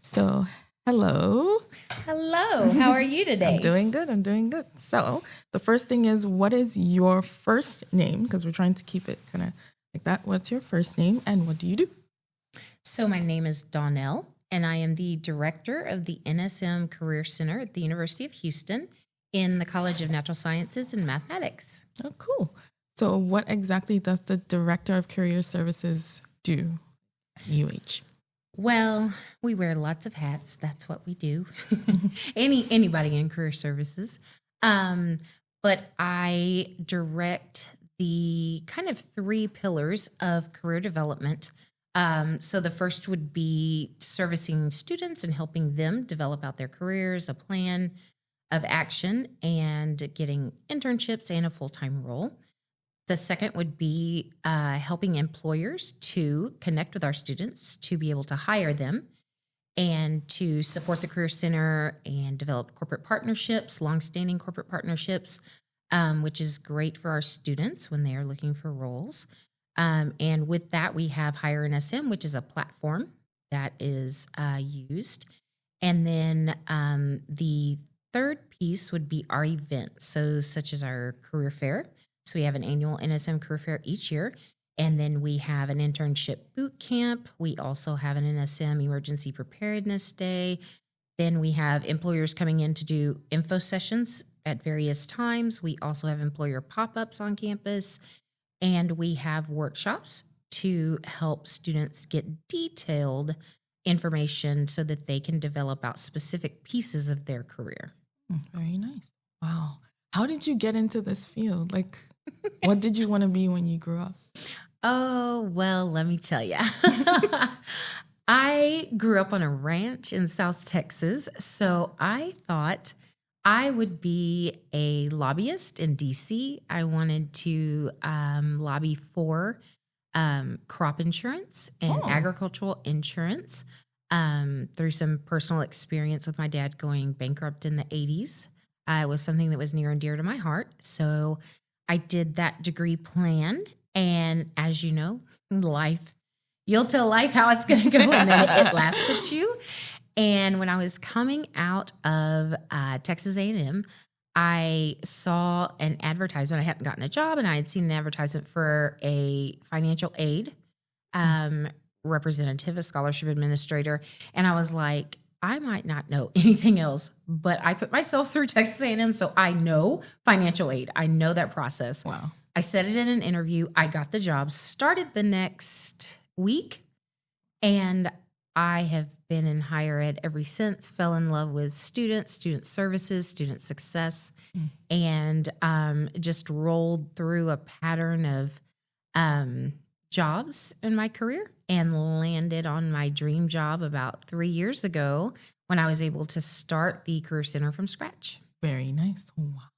So, hello. Hello, how are you today? I'm doing good. I'm doing good. So, the first thing is, what is your first name? Because we're trying to keep it kind of like that. What's your first name and what do you do? So, my name is Dawnelle, and I am the director of the NSM Career Center at the University of Houston in the College of Natural Sciences and Mathematics. Oh, cool. So, what exactly does the Director of Career Services do at UH? Well, we wear lots of hats. That's what we do. Anybody in career services. But I direct the kind of three pillars of career development. So the first would be servicing students and helping them develop out their careers, a plan of action, and getting internships and a full-time role. The second would be helping employers to connect with our students to be able to hire them and to support the Career Center and develop corporate partnerships, longstanding corporate partnerships, which is great for our students when they are looking for roles. And with that, we have Hire NSM, which is a platform that is used. And then the third piece would be our events, so such as our career fair. So we have an annual NSM career fair each year. And then we have an internship boot camp. We also have an NSM emergency preparedness day. Then we have employers coming in to do info sessions at various times. We also have employer pop-ups on campus. And we have workshops to help students get detailed information so that they can develop out specific pieces of their career. Very nice. Wow. How did you get into this field? Like, what did you want to be when you grew up? Oh, well, let me tell you. I grew up on a ranch in South Texas, so I thought I would be a lobbyist in DC. I wanted to lobby for crop insurance and agricultural insurance through some personal experience with my dad going bankrupt in the 80s. It was something that was near and dear to my heart. So I did that degree plan. And as you know, life, you'll tell life how it's going to go, and then it laughs at you. And when I was coming out of Texas A&M, I saw an advertisement. I hadn't gotten a job, and I had seen an advertisement for a financial aid representative, a scholarship administrator. And I was like, I might not know anything else, but I put myself through Texas A&M, so I know financial aid. I know that process. Wow. I said it in an interview. I got the job, started the next week, and I have been in higher ed ever since, fell in love with student services, student success, and just rolled through a pattern of jobs in my career and landed on my dream job about 3 years ago when I was able to start the Career Center from scratch. Very nice. Wow.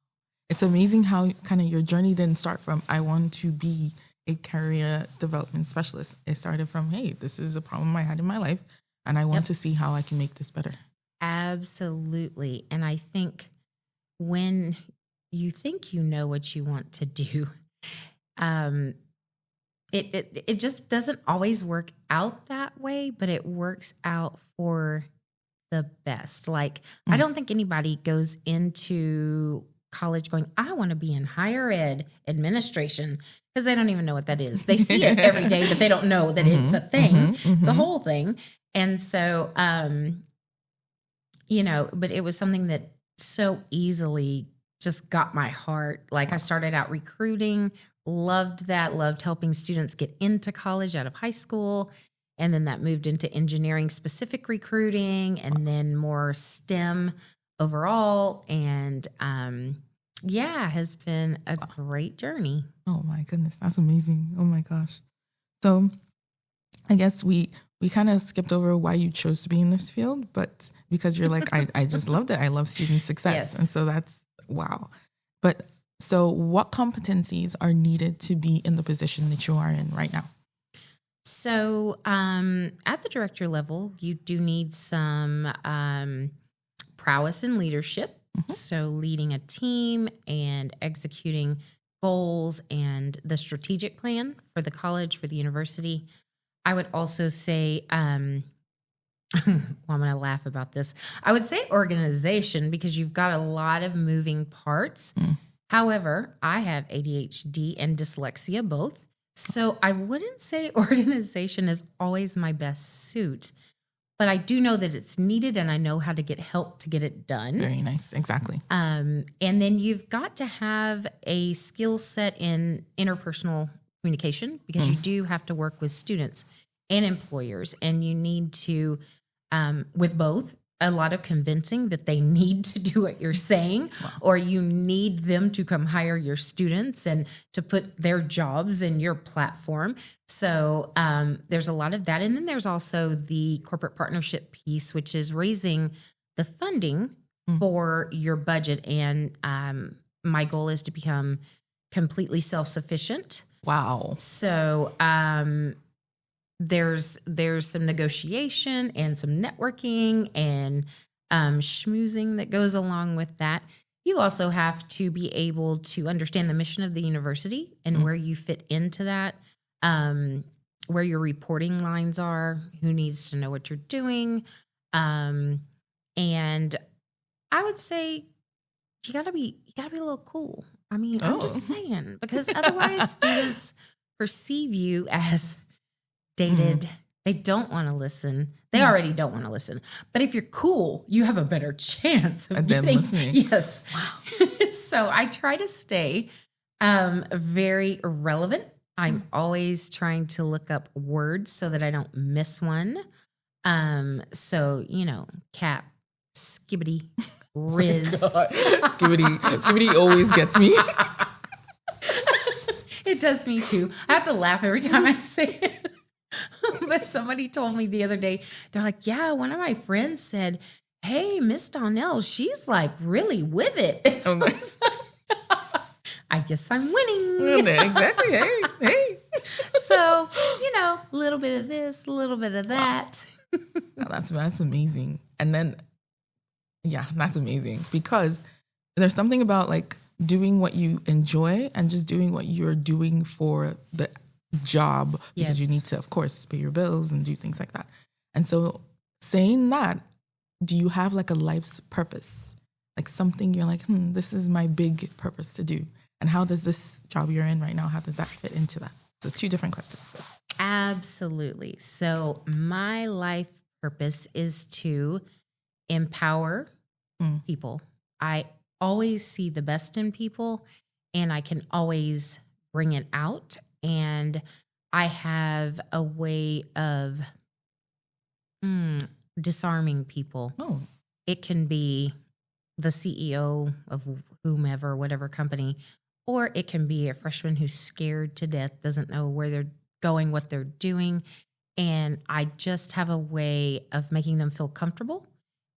It's amazing how kind of your journey didn't start from, I want to be a career development specialist. It started from, hey, this is a problem I had in my life, and I want to see how I can make this better. Absolutely. And I think when you think you know what you want to do, it just doesn't always work out that way, but it works out for the best. Like, I don't think anybody goes into college going, I want to be in higher ed administration, because they don't even know what that is. They see it every day, but they don't know that it's a thing. It's a whole thing. And so, but it was something that so easily just got my heart. Like, I started out recruiting, loved that, loved helping students get into college out of high school. And then that moved into engineering specific recruiting, and then more STEM overall. And has been a great journey. Oh my goodness, that's amazing. Oh my gosh. So I guess we kind of skipped over why you chose to be in this field, but because you're like, I just loved it. I love student success. Yes. And so that's wow. But so what competencies are needed to be in the position that you are in right now? So at the director level, you do need some prowess in leadership. So leading a team and executing goals and the strategic plan for the college, for the university. I would also say Well, I'm going to laugh about this. I would say organization because you've got a lot of moving parts. However, I have ADHD and dyslexia both. So I wouldn't say organization is always my best suit, but I do know that it's needed and I know how to get help to get it done. Very nice. Exactly. And then you've got to have a skill set in interpersonal communication because you do have to work with students and employers, and you need to, with both, a lot of convincing that they need to do what you're saying, or you need them to come hire your students and to put their jobs in your platform. So there's a lot of that. And then there's also the corporate partnership piece, which is raising the funding for your budget. And my goal is to become completely self-sufficient. Wow. So there's some negotiation and some networking and schmoozing that goes along with that. You also have to be able to understand the mission of the university and where you fit into that, where your reporting lines are, who needs to know what you're doing. And I would say you gotta be a little cool. I mean, I'm just saying, because otherwise students perceive you as dated. They don't want to listen. They already don't want to listen. But if you're cool, you have a better chance of them listening. Yes. Wow. So I try to stay very relevant. I'm always trying to look up words so that I don't miss one. So, cap, skibbity, riz. Skibbity always gets me. It does me too. I have to laugh every time I say it. But somebody told me the other day, they're like, yeah, one of my friends said, hey, Miss Dawnelle, she's like really with it. Oh, nice. I guess I'm winning. Exactly. Hey. So, a little bit of this, a little bit of that. That's amazing. And then, that's amazing because there's something about like doing what you enjoy and just doing what you're doing for the job because you need to, of course, pay your bills and do things like that. And so saying that, do you have like a life's purpose? Like something you're like, this is my big purpose to do. And how does this job you're in right now, how does that fit into that? So it's two different questions. Absolutely. So my life purpose is to empower people. I always see the best in people and I can always bring it out. And I have a way of disarming people. Oh. It can be the CEO of whomever, whatever company, or it can be a freshman who's scared to death, doesn't know where they're going, what they're doing. And I just have a way of making them feel comfortable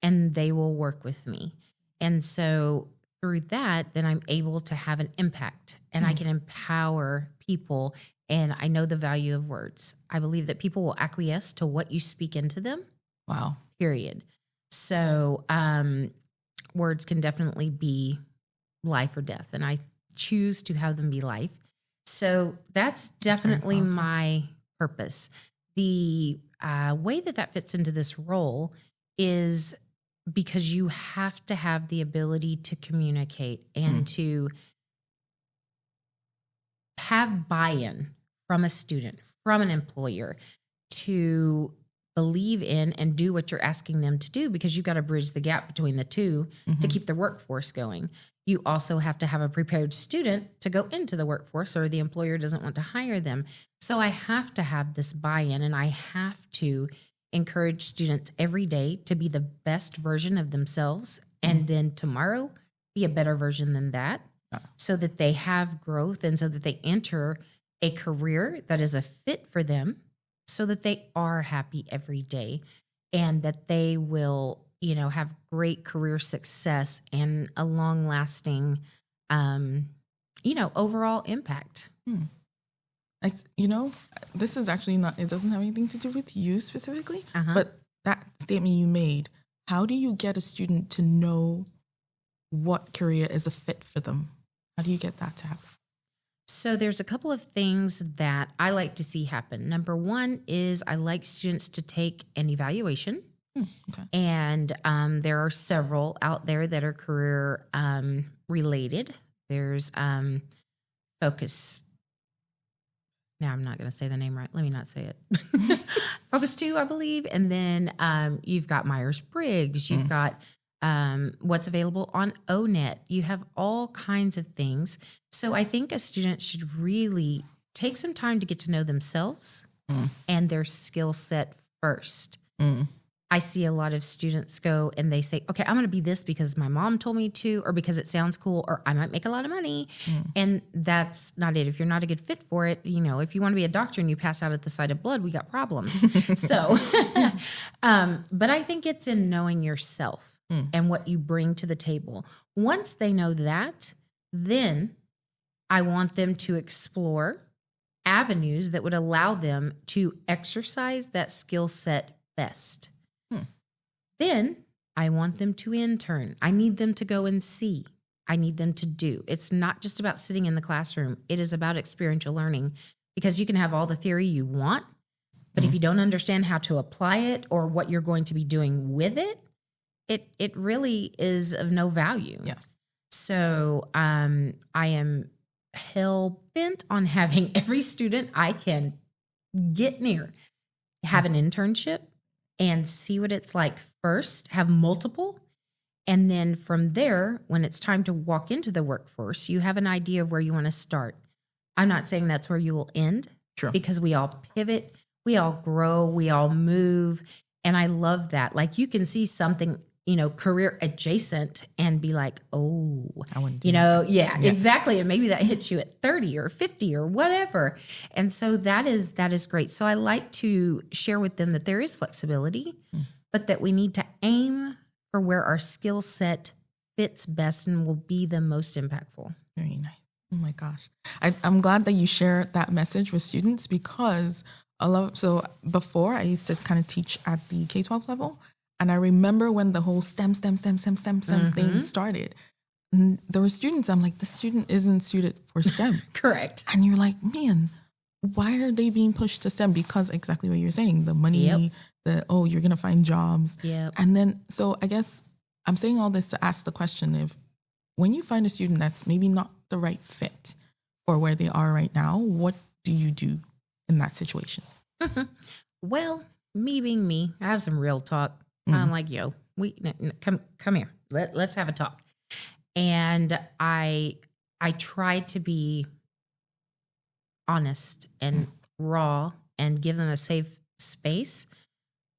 and they will work with me. And so through that, then I'm able to have an impact and I can empower people. And I know the value of words. I believe that people will acquiesce to what you speak into them. Wow. Period. So words can definitely be life or death. And I choose to have them be life. So that's definitely my purpose. The way that fits into this role is because you have to have the ability to communicate and to have buy-in from a student, from an employer, to believe in and do what you're asking them to do, because you've got to bridge the gap between the two to keep the workforce going. You also have to have a prepared student to go into the workforce, or the employer doesn't want to hire them. So I have to have this buy-in, and I have to encourage students every day to be the best version of themselves, and then tomorrow be a better version than that, so that they have growth and so that they enter a career that is a fit for them, so that they are happy every day and that they will, have great career success and a long-lasting, overall impact. This is actually it doesn't have anything to do with you specifically, but that statement you made, how do you get a student to know what career is a fit for them? How do you get that to happen? So there's a couple of things that I like to see happen. Number one is I like students to take an evaluation. Okay. And there are several out there that are career related. There's Focus. Now I'm not going to say the name right. Let me not say it. Focus 2, I believe. And then you've got Myers-Briggs. You've got what's available on ONET. You have all kinds of things. So I think a student should really take some time to get to know themselves and their skill set first. I see a lot of students go and they say, okay, I'm going to be this because my mom told me to, or because it sounds cool, or I might make a lot of money. And that's not it. If you're not a good fit for it, you know, if you want to be a doctor and you pass out at the sight of blood, we got problems. So, but I think it's in knowing yourself and what you bring to the table. Once they know that, then I want them to explore avenues that would allow them to exercise that skill set best. Then I want them to intern. I need them to go and see. I need them to do. It's not just about sitting in the classroom. It is about experiential learning, because you can have all the theory you want, but if you don't understand how to apply it or what you're going to be doing with it, it really is of no value. Yes. So I am hell bent on having every student I can get near have an internship and see what it's like first, have multiple. And then from there, when it's time to walk into the workforce, you have an idea of where you want to start. I'm not saying that's where you will end, because we all pivot, we all grow, we all move. And I love that. Like, you can see something, you know, career adjacent and be like, oh, I wouldn't do yes. Exactly. And maybe that hits you at 30 or 50 or whatever. And so that is great. So I like to share with them that there is flexibility, but that we need to aim for where our skill set fits best and will be the most impactful. Very nice. Oh my gosh. I'm glad that you share that message with students, because so before I used to kind of teach at the K-12 level. And I remember when the whole STEM thing started, and there were students, I'm like, this student isn't suited for STEM. Correct. And you're like, man, why are they being pushed to STEM? Because exactly what you're saying, the money, you're going to find jobs. Yep. And then, so I guess I'm saying all this to ask the question of, when you find a student that's maybe not the right fit for where they are right now, what do you do in that situation? Well, me being me, I have some real talk. I'm like, yo, come here. Let's have a talk. And I try to be honest and raw and give them a safe space,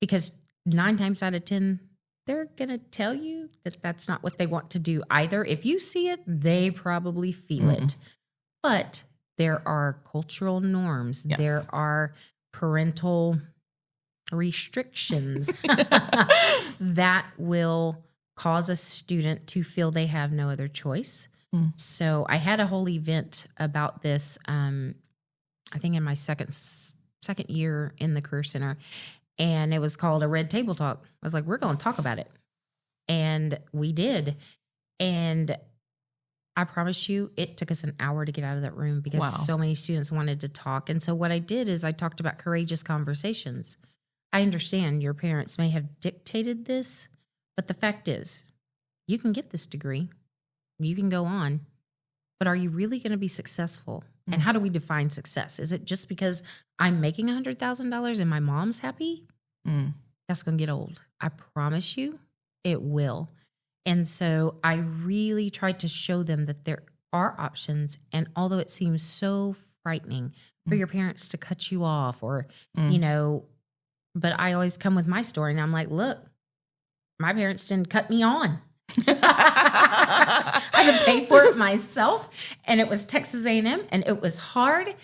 because 9 times out of 10, they're going to tell you that that's not what they want to do either. If you see it, they probably feel it. But there are cultural norms. Yes. There are parental restrictions that will cause a student to feel they have no other choice. So I had a whole event about this, I think in my second year in the Career Center, and it was called a Red Table Talk. I was like, we're going to talk about it. And we did. And I promise you, it took us an hour to get out of that room, because so many students wanted to talk. And so what I did is I talked about courageous conversations. I understand your parents may have dictated this, but the fact is, you can get this degree, you can go on, but are you really going to be successful? And how do we define success? Is it just because I'm making $100,000 and my mom's happy? That's going to get old. I promise you, it will. And so I really tried to show them that there are options. And although it seems so frightening for your parents to cut you off or, but I always come with my story and I'm like, look, my parents didn't cut me on. I had to pay for it myself. And it was Texas A&M and it was hard,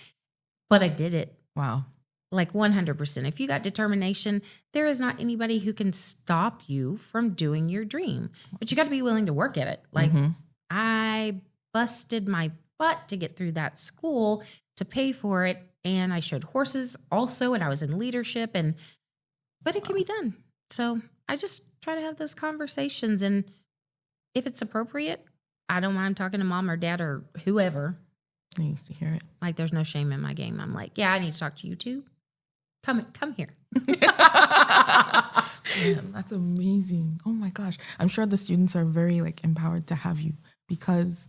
but I did it. Wow. Like 100%. If you got determination, there is not anybody who can stop you from doing your dream, but you got to be willing to work at it. Like I busted my butt to get through that school to pay for it. And I showed horses also, and I was in leadership, but it can be done. So I just try to have those conversations. And if it's appropriate, I don't mind talking to mom or dad or whoever. Needs to hear it. Like there's no shame in my game. I'm like, yeah, I need to talk to you too. come here. Man, that's amazing. Oh my gosh. I'm sure the students are very like empowered to have you, because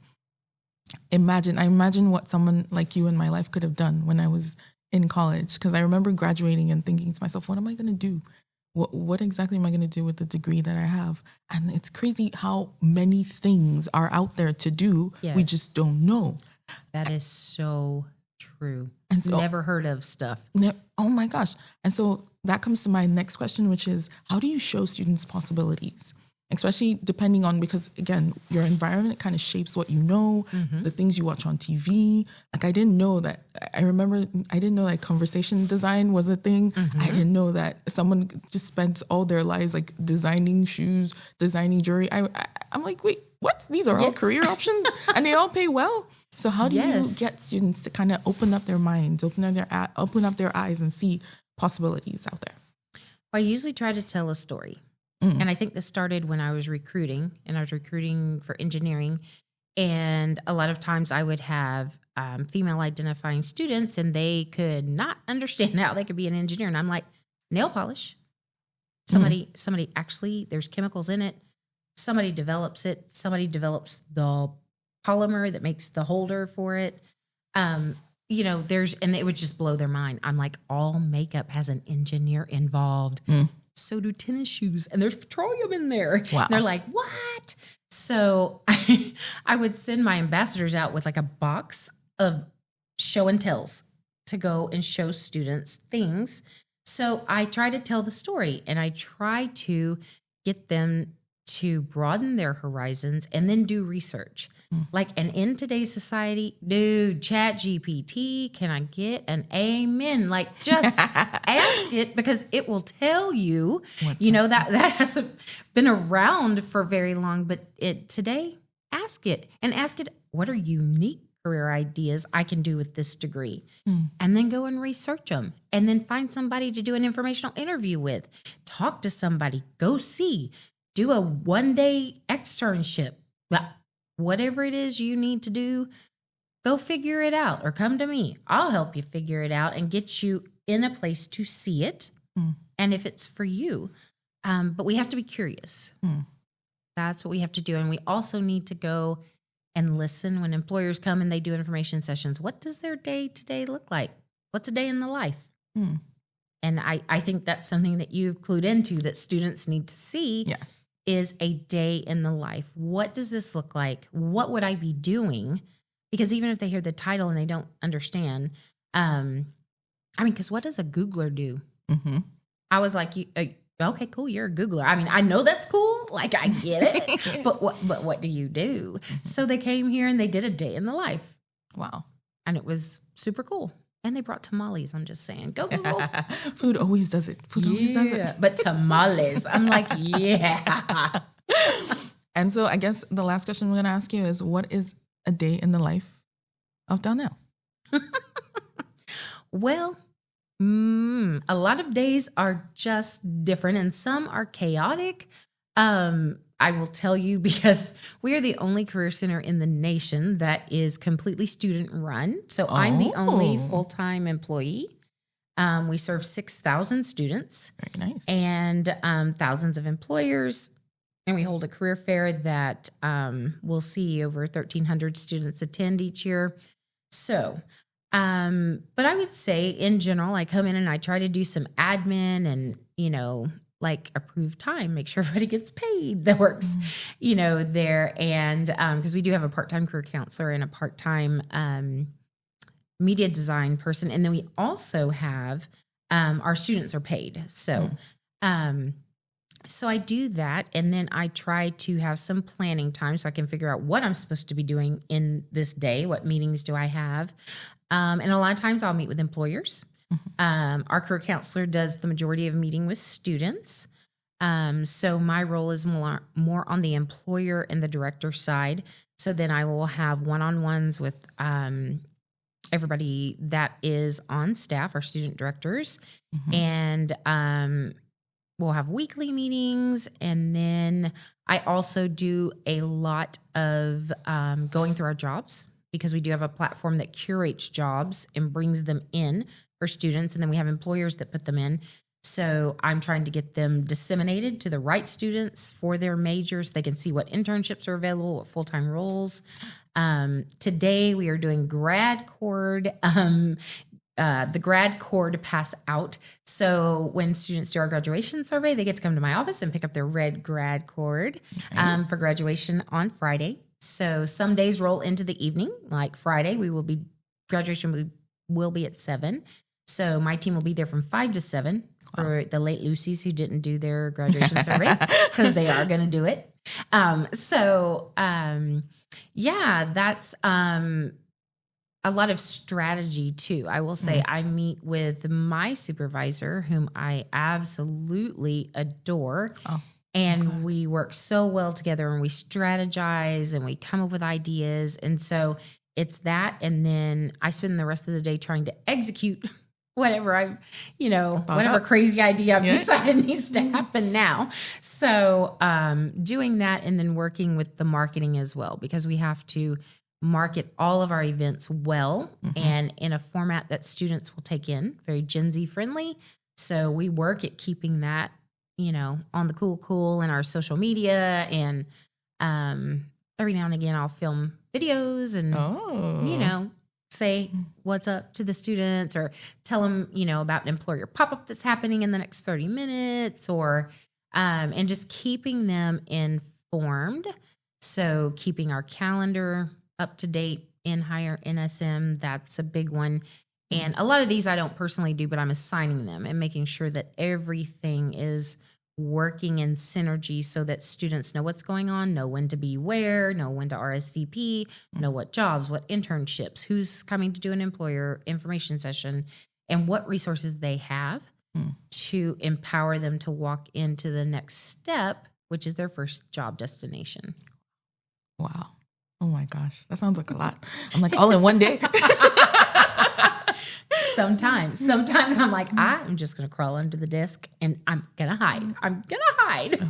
I imagine what someone like you in my life could have done when I was in college. Because I remember graduating and thinking to myself, what am I going to do? What exactly am I going to do with the degree that I have? And it's crazy how many things are out there to do. Yes. We just don't know. That is so true. And so, Never heard of stuff. oh my gosh. And so that comes to my next question, which is, how do you show students possibilities? Especially depending on, because again, your environment kind of shapes what you know, the things you watch on TV. Like I didn't know that conversation design was a thing. I didn't know that someone just spent all their lives like designing shoes, designing jewelry. I'm like, wait, what? These are all career options and they all pay well. So how do you get students to kind of open up their minds, open up their eyes and see possibilities out there? I usually try to tell a story. And I think this started when I was recruiting, and I was recruiting for engineering. And a lot of times I would have female identifying students, and they could not understand how they could be an engineer. And I'm like, nail polish. Somebody actually, there's chemicals in it. Somebody develops it. Somebody develops the polymer that makes the holder for it. And it would just blow their mind. I'm like, all makeup has an engineer involved. So do tennis shoes, and there's petroleum in there. Wow. And they're like, what? So I would send my ambassadors out with like a box of show and tells to go and show students things. So I try to tell the story, and I try to get them to broaden their horizons and then do research. Like, and in today's society, dude, Chat GPT, can I get an amen? Like, just ask it, because it will tell you. That hasn't been around for very long, but today, ask it. And ask it, what are unique career ideas I can do with this degree? And then go and research them. And then find somebody to do an informational interview with. Talk to somebody. Go see. Do a one-day externship. Whatever it is you need to do, go figure it out, or come to me. I'll help you figure it out and get you in a place to see it. And if it's for you, but we have to be curious. That's what we have to do. And we also need to go and listen when employers come and they do information sessions. What does their day to day look like? What's a day in the life? And I think that's something that you've clued into that students need to see. Yes. Is a day in the life. What does this look like? What would I be doing? Because even if they hear the title and they don't understand, because what does a Googler do? I was like, okay, cool, you're a Googler. I mean, I know that's cool. Like, I get it. but what do you do? So they came here and they did a day in the life. Wow. And it was super cool. And they brought tamales. I'm just saying, go Google. Food always does it. Always does it. But tamales, I'm like, yeah. And so I guess the last question I'm going to ask you is, what is a day in the life of Dawnelle? Well, a lot of days are just different, and some are chaotic. I will tell you, because we are the only career center in the nation that is completely student run. So I'm the only full-time employee. We serve 6,000 students. Very nice. And thousands of employers. And we hold a career fair that we'll see over 1,300 students attend each year. So, but I would say in general, I come in and I try to do some admin and, like approve time, make sure everybody gets paid that works, there. And because we do have a part-time career counselor and a part-time media design person. And then we also have our students are paid. So, so I do that. And then I try to have some planning time so I can figure out what I'm supposed to be doing in this day. What meetings do I have? And a lot of times I'll meet with employers. Our career counselor does the majority of meeting with students. So my role is more on the employer and the director side. So then I will have one-on-ones with everybody that is on staff, our student directors. And we'll have weekly meetings. And then I also do a lot of going through our jobs, because we do have a platform that curates jobs and brings them in for students, and then we have employers that put them in. So I'm trying to get them disseminated to the right students for their majors. They can see what internships are available, what full-time roles. Today we are doing grad cord, the grad cord pass out. So when students do our graduation survey, they get to come to my office and pick up their red grad cord for graduation on Friday. So some days roll into the evening, like Friday, graduation will be at 7. So my team will be there from 5 to 7 for the late Lucy's who didn't do their graduation survey, because they are going to do it. That's a lot of strategy too. I will say I meet with my supervisor, whom I absolutely adore. And we work so well together, and we strategize and we come up with ideas. And so it's that. And then I spend the rest of the day trying to execute whatever whatever crazy idea I've decided needs to happen now. So doing that, and then working with the marketing as well, because we have to market all of our events well and in a format that students will take in, very Gen Z friendly. So we work at keeping that, on the cool in our social media. And every now and again I'll film videos and, say what's up to the students, or tell them, about an employer pop-up that's happening in the next 30 minutes, or, and just keeping them informed. So keeping our calendar up to date in higher NSM, that's a big one. And a lot of these I don't personally do, but I'm assigning them and making sure that everything is working in synergy so that students know what's going on, know when to be where, know when to RSVP, know what jobs, what internships, who's coming to do an employer information session, and what resources they have to empower them to walk into the next step, which is their first job destination. Wow. Oh my gosh. That sounds like a lot. I'm like, all in one day. Sometimes I'm like, I'm just going to crawl under the desk and I'm going to hide.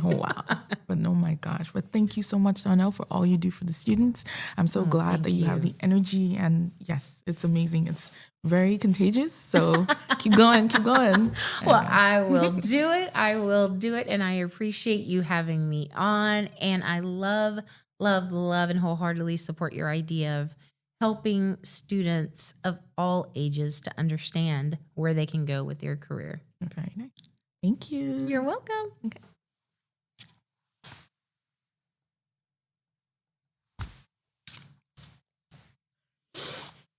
Oh, wow. But oh my gosh. But thank you so much, Dawnelle, for all you do for the students. I'm so glad that you have the energy, and yes, it's amazing. It's very contagious. So keep going. Well, I will do it. And I appreciate you having me on. And I love, and wholeheartedly support your idea of helping students of all ages to understand where they can go with their career. Very nice. Thank you. You're welcome. Okay.